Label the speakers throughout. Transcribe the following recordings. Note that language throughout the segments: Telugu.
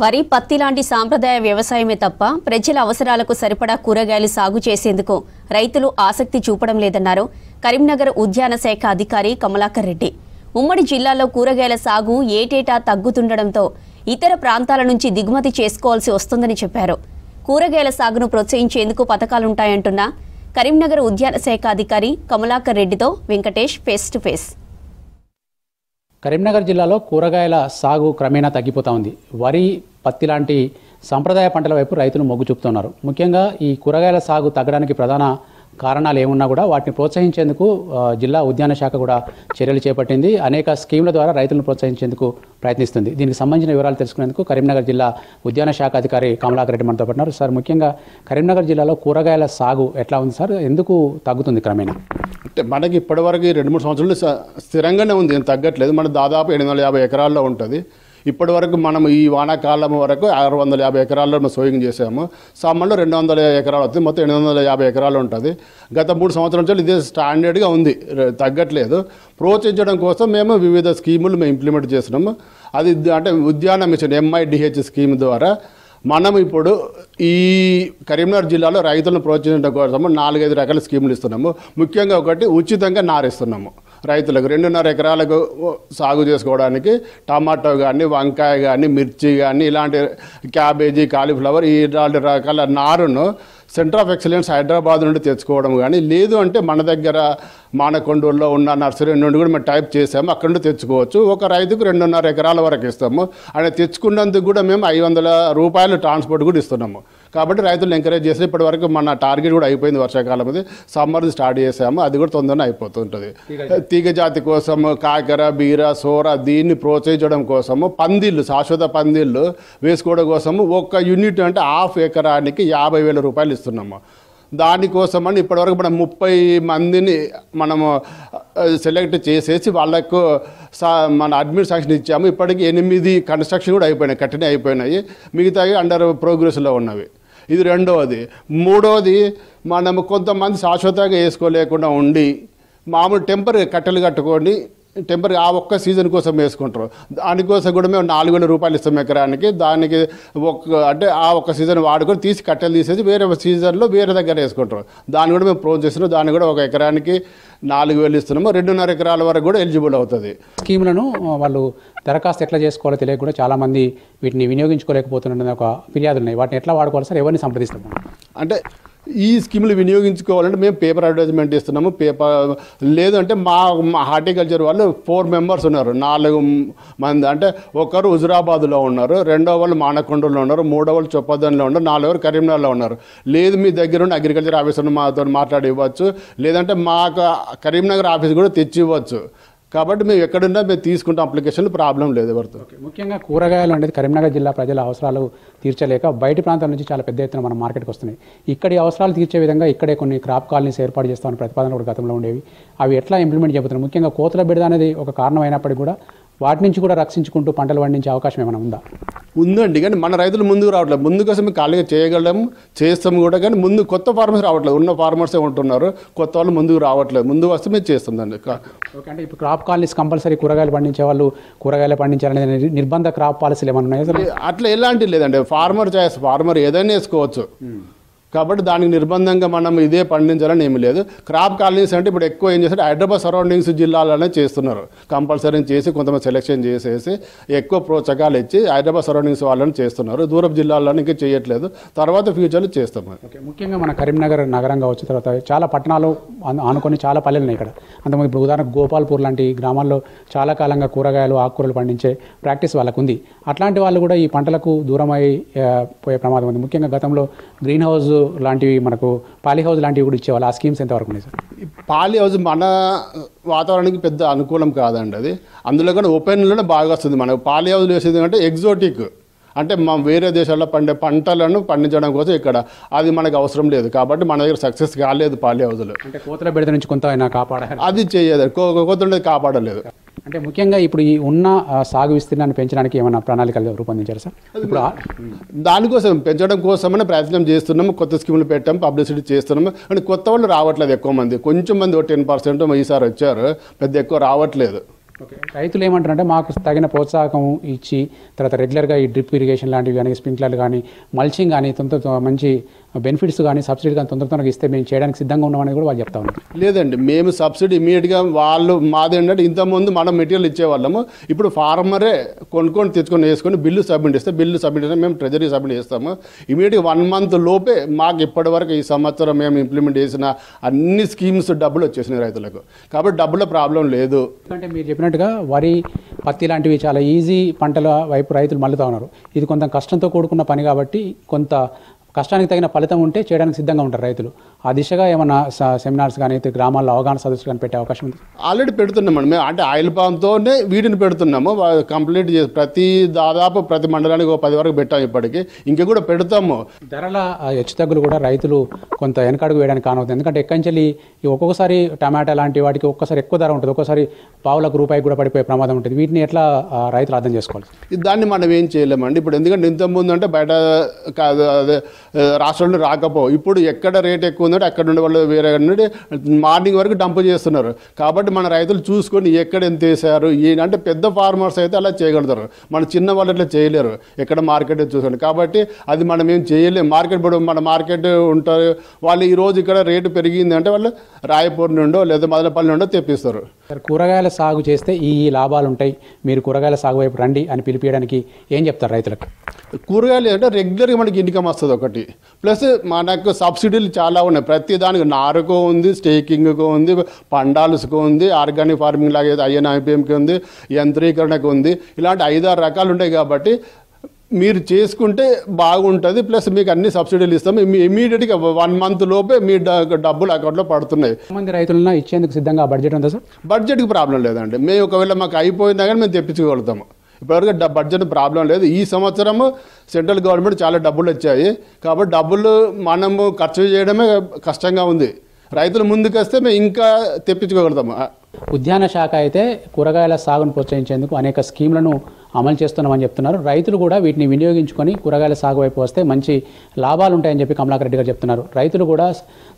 Speaker 1: వరి పత్తి లాంటి సాంప్రదాయ వ్యవసాయమే తప్ప ప్రజల అవసరాలకు సరిపడా కూరగాయలు సాగు చేసేందుకు రైతులు ఆసక్తి చూపడం లేదన్నారు కరీంనగర్ ఉద్యాన శాఖ అధికారి కమలాకర్ రెడ్డి. ఉమ్మడి జిల్లాలో కూరగాయల సాగు ఏటేటా తగ్గుతుండటంతో ఇతర ప్రాంతాల నుంచి దిగుమతి చేసుకోవాల్సి వస్తుందని చెప్పారు. కూరగాయల సాగును ప్రోత్సహించేందుకు పథకాలుంటాయంటున్న కరీంనగర్ ఉద్యాన శాఖ అధికారి కమలాకర్ రెడ్డితో Venkatesh face to face.
Speaker 2: Karimnagar జిల్లాలో కూరగాయల సాగు క్రమేణా తగ్గిపోతూ ఉంది. వరి పత్తి లాంటి సంప్రదాయ పంటల వైపు రైతులు మొగ్గు చూపుతున్నారు. ముఖ్యంగా ఈ కూరగాయల సాగు తగ్గడానికి ప్రధాన కారణాలు ఏమున్నా కూడా వాటిని ప్రోత్సహించేందుకు జిల్లా ఉద్యాన శాఖ కూడా చర్యలు చేపట్టింది. అనేక స్కీముల ద్వారా రైతులను ప్రోత్సహించేందుకు ప్రయత్నిస్తుంది. దీనికి సంబంధించిన వివరాలు తెలుసుకునేందుకు కరీంనగర్ జిల్లా ఉద్యాన శాఖ అధికారి కమలాకర్ రెడ్డి మనతో పడినారు. సార్, ముఖ్యంగా కరీంనగర్ జిల్లాలో కూరగాయల సాగు ఎట్లా ఉంది సార్? ఎందుకు తగ్గుతుంది క్రమేణా?
Speaker 3: అంటే మనకి ఇప్పటివరకు 2-3 సంవత్సరాలు స్థిరంగానే ఉంది, ఏం తగ్గట్లేదు. మన దాదాపు 850 ఎకరాల్లో ఉంటుంది. ఇప్పటి వరకు మనం ఈ వానాకాలం వరకు 650 ఎకరాల్లో మనం సోయింగ్ చేసాము. సమ్మర్లో 200 ఎకరాలు వస్తుంది. మొత్తం 850 ఎకరాలు ఉంటుంది. గత 3 సంవత్సరాల నుంచి ఇదే స్టాండర్డ్గా ఉంది, తగ్గట్లేదు. ప్రోత్సహించడం కోసం మేము వివిధ స్కీములు మేము ఇంప్లిమెంట్ చేస్తున్నాము. అది అంటే ఉద్యాన మిషన్ MIDH స్కీమ్ ద్వారా మనం ఇప్పుడు ఈ కరీంనగర్ జిల్లాలో రైతులను ప్రోత్సహించడం కోసం 4-5 రకాల స్కీములు ఇస్తున్నాము. ముఖ్యంగా ఒకటి ఉచితంగా నారిస్తున్నాము రైతులకు. 2.5 ఎకరాలకు సాగు చేసుకోవడానికి టమాటో కానీ, వంకాయ కానీ, మిర్చి కానీ, ఇలాంటి క్యాబేజీ, కాలీఫ్లవర్ ఇలాంటి రకాల నారును సెంటర్ ఆఫ్ ఎక్సలెన్స్ హైదరాబాద్ నుండి తెచ్చుకోవడం కానీ, లేదు అంటే మన దగ్గర మానకొండూరులో ఉన్న నర్సరీ నుండి కూడా మేము టైప్ చేసాము, అక్కడ నుండి తెచ్చుకోవచ్చు. ఒక రైతుకు 2.5 ఎకరాల వరకు ఇస్తాము. ఆయన తెచ్చుకున్నందుకు కూడా మేము 500 రూపాయలు ట్రాన్స్పోర్ట్ కూడా ఇస్తున్నాము. కాబట్టి రైతులు ఎంకరేజ్ చేసి ఇప్పటి వరకు మన టార్గెట్ కూడా అయిపోయింది. వర్షాకాలం అది సమ్మర్ స్టార్ట్ చేసాము, అది కూడా తొందరగా అయిపోతుంటుంది. తీగ జాతి కోసము కాకర, బీర, సోర దీన్ని ప్రోత్సహించడం కోసము పందిళ్ళు, శాశ్వత పందిళ్ళు వేసుకోవడం కోసము ఒక యూనిట్ అంటే 1/2 ఎకరానికి 50,000 రూపాయలు ఇస్తున్నాము. దానికోసమని ఇప్పటివరకు మనం 30 మందిని మనము సెలెక్ట్ చేసేసి వాళ్ళకు మన అడ్మిట్ శాంక్షన్ ఇచ్చాము. ఇప్పటికి 8 కన్స్ట్రక్షన్ కూడా అయిపోయినాయి, కట్టిన అయిపోయినాయి. మిగతావి అండర్ ప్రోగ్రెస్లో ఉన్నవి. ఇది రెండవది. మూడవది, మనము కొంతమంది శాశ్వతంగా వేసుకోలేకుండా ఉండి మామూలు టెంపరీ కట్టెలు కట్టుకొని టెంపరీ ఆ ఒక్క సీజన్ కోసం వేసుకుంటారు. దానికోసం కూడా మేము 4,000 రూపాయలు ఇస్తాం ఎకరానికి. దానికి అంటే ఆ ఒక్క సీజన్ వాడుకొని తీసి కట్టెలు తీసేసి వేరే సీజన్లో వేరే దగ్గర వేసుకుంటారు. దాన్ని కూడా మేము ప్రోత్సహిస్తున్నాం. చేస్తున్నాం. దాన్ని కూడా ఒక ఎకరానికి 4,000 ఇస్తున్నాము. 2.5 ఎకరాల వరకు కూడా ఎలిజిబుల్ అవుతుంది.
Speaker 2: స్కీములను వాళ్ళు దరఖాస్తు ఎట్లా చేసుకోవాలో తెలియక కూడా చాలామంది వీటిని వినియోగించుకోలేకపోతున్న ఒక ఫిర్యాదులు ఉన్నాయి. వాటిని ఎట్లా వాడుకోవాలి సార్? ఎవరిని సంప్రదిస్తాము?
Speaker 3: అంటే ఈ స్కీములు వినియోగించుకోవాలంటే మేము పేపర్ అడ్వర్టైజ్మెంట్ ఇస్తున్నాము. లేదంటే మా హార్టికల్చర్ వాళ్ళు 4 మెంబర్స్ ఉన్నారు. 4 మంది అంటే ఒకరు హుజురాబాద్లో ఉన్నారు, రెండో వాళ్ళు మానకొండలో ఉన్నారు, మూడో వాళ్ళు చొప్పదంలో ఉన్నారు, 4 కరీంనగర్లో ఉన్నారు. లేదు మీ దగ్గర ఉన్న అగ్రికల్చర్ ఆఫీసర్ మాతో మాట్లాడి ఇవ్వచ్చు, లేదంటే మాకు కరీంనగర్ ఆఫీస్ కూడా తెచ్చి ఇవ్వచ్చు. కాబట్టి మేము ఎక్కడున్నా మేము తీసుకుంటాం అప్లికేషన్లు, ప్రాబ్లం లేదు ఎవరితో.
Speaker 2: ముఖ్యంగా కూరగాయలు అనేది కరీంనగర్ జిల్లా ప్రజల అవసరాలు తీర్చలేక బయట ప్రాంతాల నుంచి చాలా పెద్ద ఎత్తున మన మార్కెట్కి వస్తున్నాయి. ఇక్కడి అవసరాలు తీర్చే విధంగా ఇక్కడే కొన్ని క్రాప్ కాలనీస్ ఏర్పాటు చేస్తామని ప్రతిపాదన కూడా గతంలో ఉండేవి. అవి ఎట్లా ఇంప్లిమెంట్ చేయబోతున్నారు? ముఖ్యంగా కోతుల బిడద అనేది ఒక కారణం అయినప్పటికీ కూడా వాటి నుంచి కూడా రక్షించుకుంటూ పంటలు పండించే అవకాశం ఏమైనా ఉందా?
Speaker 3: ఉందండి, కానీ మన రైతులు ముందుకు రావట్లేదు. ముందు కోసం ఖాళీగా చేయగలము, చేస్తాము కూడా, కానీ ముందు కొత్త ఫార్మర్స్ రావట్లేదు. ఉన్న ఫార్మర్సే ఉంటున్నారు, కొత్త వాళ్ళు ముందుకు రావట్లేదు. ముందుకు వస్తే మేము చేస్తుందండి.
Speaker 2: ఓకే, అంటే ఇప్పుడు క్రాప్ కాలనీస్ కంపల్సరీ కూరగాయలు పండించే వాళ్ళు కూరగాయలు పండించాలనేది నిర్బంధ క్రాప్ పాలసీలు ఏమైనా ఉన్నాయా?
Speaker 3: అట్లా ఎలాంటివి లేదండి. ఫార్మర్ ఏదైనా వేసుకోవచ్చు. కాబట్టి దానికి నిర్బంధంగా మనం ఇదే పండించాలని ఏమి లేదు. క్రాప్ కాలనీస్ అంటే ఇప్పుడు ఎక్కువ ఏం చేస్తారు, హైదరాబాద్ సరౌండింగ్స్ జిల్లాలోనే చేస్తున్నారు. కంపల్సరీ చేసి కొంతమంది సెలెక్షన్ చేసేసి ఎక్కువ ప్రోత్సాహాలు ఇచ్చి హైదరాబాద్ సరౌండింగ్స్ వాళ్ళని చేస్తున్నారు. దూరపు జిల్లాల్లో ఇంకా చేయట్లేదు. తర్వాత ఫ్యూచర్లో చేస్తాం.
Speaker 2: ఓకే, ముఖ్యంగా మన కరీంనగర్ నగరంగా వచ్చిన తర్వాత చాలా పట్టణాలు ఆనుకొని చాలా పల్లెలు ఉన్నాయి ఇక్కడ. అంతమంది ఇప్పుడు ఉదాహరణకు గోపాల్పూర్ లాంటి గ్రామాల్లో చాలా కాలంగా కూరగాయలు, ఆకుకూరలు పండించే ప్రాక్టీస్ వాళ్ళకు ఉంది. అట్లాంటి వాళ్ళు కూడా ఈ పంటలకు దూరమై పోయే ప్రమాదం ఉంది. ముఖ్యంగా గతంలో గ్రీన్ హౌస్ లాంటివి, మనకు పాలీ హౌస్ లాంటివి కూడా ఇచ్చేవాళ్ళు. ఆ స్కీమ్స్ ఎంతవరకు ఉన్నాయి సార్?
Speaker 3: పాలీ హౌస్ మన వాతావరణానికి పెద్ద అనుకూలం కాదండి. అది అందులో కానీ ఓపెన్లోనే బాగా వస్తుంది. మనకు పాలీ హౌస్లు వేసేది అంటే ఎగ్జోటిక్, అంటే మా వేరే దేశాల్లో పండే పంటలను పండించడం కోసం ఇక్కడ అది మనకు అవసరం లేదు. కాబట్టి మన దగ్గర సక్సెస్ కాలేదు పాలీ హౌస్లు.
Speaker 2: అంటే కోతల బెడద నుంచి కొంత అయినా కాపాడాలి,
Speaker 3: అది చేయదు, కోతలు కాపాడలేదు.
Speaker 2: అంటే ముఖ్యంగా ఇప్పుడు ఈ ఉన్న సాగు విస్తీర్ణాన్ని పెంచడానికి ఏమైనా ప్రణాళికలు రూపొందించారు సార్? ఇప్పుడు
Speaker 3: దానికోసం పెంచడం కోసమనే ప్రయత్నం చేస్తున్నాము. కొత్త స్కీములు పెట్టాము, పబ్లిసిటీ చేస్తున్నాము. అంటే కొత్త వాళ్ళు రావట్లేదు ఎక్కువ మంది. కొంచెం మంది 10% ఈసారి వచ్చారు, పెద్ద ఎక్కువ రావట్లేదు.
Speaker 2: ఓకే, రైతులు ఏమంటారంటే మాకు తగిన ప్రోత్సాహం ఇచ్చి తర్వాత రెగ్యులర్గా ఈ డ్రిప్ ఇరిగేషన్ లాంటివి కానీ స్ప్రింక్లర్లు కానీ మల్చింగ్ కానీ మంచి బెనిఫిట్స్ కానీ సబ్సిడీ కానీ తొందరగా ఇస్తే మేము చేయడానికి సిద్ధంగా ఉన్నామని కూడా వాళ్ళు చెప్తా ఉన్నారు.
Speaker 3: లేదండి, మేము సబ్సిడీ ఇమీడియట్గా వాళ్ళు మాది ఏంటంటే ఇంతకుముందు మనం మెటీరియల్ ఇచ్చేవాళ్ళము, ఇప్పుడు ఫార్మరే కొనుక్కొని తెచ్చుకొని వేసుకొని బిల్లు సబ్మిట్ చేస్తే మేము ట్రెజరీ సబ్మిట్ చేస్తాము. ఇమీడియట్గా 1 month లోపే మాకు ఇప్పటివరకు ఈ సంవత్సరం మేము ఇంప్లిమెంట్ చేసిన అన్ని స్కీమ్స్ డబ్బులు వచ్చేసినాయి రైతులకు. కాబట్టి డబ్బుల ప్రాబ్లం లేదు.
Speaker 2: ఎందుకంటే మీరు చెప్పినట్టుగా వరి పత్తి లాంటివి చాలా ఈజీ పంటల వైపు రైతులు మళ్ళుతూ ఉన్నారు. ఇది కొంత కష్టంతో కూడుకున్న పని కాబట్టి కొంత కష్టానికి తగిన ఫలితం ఉంటే చేయడానికి సిద్ధంగా ఉంటారు రైతులు. ఆ దిశగా ఏమన్నా సెమినార్స్ కానీ గ్రామాల్లో అవగాహన సదస్సులు కానీ పెట్టే అవకాశం ఉంది?
Speaker 3: ఆల్రెడీ పెడుతున్నామండి మేము. అంటే ఆయిల్ పామ్తోనే వీటిని పెడుతున్నాము. కంప్లీట్ చేసి దాదాపు ప్రతి మండలానికి 10 వరకు పెట్టాము. ఇప్పటికీ ఇంకా కూడా పెడతాము.
Speaker 2: ధరల హెచ్చుతగ్గులు కూడా రైతులు కొంత వెనకడుగు వేయడానికి కానవుతుంది. ఎందుకంటే ఎక్కంచెల్లి ఒక్కొక్కసారి టమాటా లాంటి వాటికి ఒక్కసారి ఎక్కువ ధర ఉంటుంది, ఒక్కోసారి పావులకు రూపాయికి కూడా పడిపోయే ప్రమాదం ఉంటుంది. వీటిని ఎట్లా రైతులు అర్థం చేసుకోవాలి?
Speaker 3: దాన్ని మనం ఏం చేయలేమండి. ఇప్పుడు ఎందుకంటే ఇంతకుముందు అంటే బయట అదే రాష్ట్రంలో రాకపో, ఇప్పుడు ఎక్కడ రేట్ ఎక్కువ ఉందంటే అక్కడ నుండి వాళ్ళు వేరే నుండి మార్నింగ్ వరకు డంప్ చేస్తున్నారు. కాబట్టి మన రైతులు చూసుకొని ఎక్కడ ఎంత వేసారు అంటే పెద్ద ఫార్మర్స్ అయితే అలా చేయగలుగుతారు, మన చిన్న వాళ్ళు అట్లా చేయలేరు. ఎక్కడ మార్కెట్ చూసుకోండి. కాబట్టి అది మనం ఏం చేయలేము. మార్కెట్ ఇప్పుడు మన మార్కెట్ ఉంటారు, వాళ్ళు ఈరోజు ఇక్కడ రేటు పెరిగింది అంటే వాళ్ళు రాయపూర్ నుండో లేదా మదనపల్లి నుండో తెప్పిస్తారు.
Speaker 2: కూరగాయల సాగు చేస్తే ఈ లాభాలు ఉంటాయి, మీరు కూరగాయల సాగు వైపు రండి అని పిలిపించడానికి ఏం చెప్తారు రైతులకు?
Speaker 3: కూరగాయలు అంటే రెగ్యులర్గా మనకి ఇన్కమ్ వస్తుంది ఒకటి, ప్లస్ మనకు సబ్సిడీలు చాలా ఉన్నాయి. ప్రతి దానికి నారుకో ఉంది, స్టేకింగ్కో ఉంది, పండాల్స్కో ఉంది, ఆర్గానిక్ ఫార్మింగ్ లాగా INIPMకి ఉంది, యంత్రీకరణకు ఉంది. ఇలాంటి 5-6 రకాలు ఉంటాయి. కాబట్టి మీరు చేసుకుంటే బాగుంటుంది. ప్లస్ మీకు అన్ని సబ్సిడీలు ఇస్తాము. మీ ఇమీడియట్గా 1 month లోపే మీ డబ్బులు అకౌంట్లో పడుతున్నాయి.
Speaker 2: మంది రైతులను ఇచ్చేందుకు సిద్ధంగా బడ్జెట్ ఉందా సార్?
Speaker 3: బడ్జెట్కి ప్రాబ్లం లేదండి. మేము ఒకవేళ మాకు అయిపోయినా కానీ మేము తెప్పించగలుగుతాము. ఇప్పటివరకు బడ్జెట్ ప్రాబ్లం లేదు. ఈ సంవత్సరము సెంట్రల్ గవర్నమెంట్ చాలా డబ్బులు వచ్చాయి. కాబట్టి డబ్బులు మనము ఖర్చు చేయడమే కష్టంగా ఉంది. రైతులు ముందుకు వస్తే మేము ఇంకా తెప్పించుకోగలుగుతాము.
Speaker 2: ఉద్యాన శాఖ అయితే కూరగాయల సాగును ప్రోత్సహించేందుకు అనేక స్కీమ్లను అమలు చేస్తున్నామని చెప్తున్నారు. రైతులు కూడా వీటిని వినియోగించుకొని కూరగాయల సాగు వైపు వస్తే మంచి లాభాలు ఉంటాయని చెప్పి కమలాకర్ రెడ్డి గారు చెప్తున్నారు. రైతులు కూడా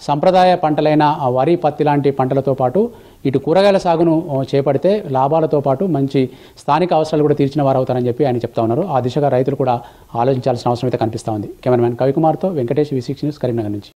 Speaker 2: సంప్రదాయ పంటలైన వరి పత్తి లాంటి పంటలతో పాటు ఇటు కూరగాయల సాగును చేపడితే లాభాలతో పాటు మంచి స్థానిక అవసరాలు కూడా తీర్చిన వారు అవుతారని చెప్పి ఆయన చెప్తా ఉన్నారు. ఆ దిశగా రైతులు కూడా ఆలోచించాల్సిన అవసరం అయితే కనిపిస్తూ ఉంది. కెమెరామెన్ కవికుమార్తో వెంకటేష్, V6 న్యూస్, కరీంనగర్ నుంచి.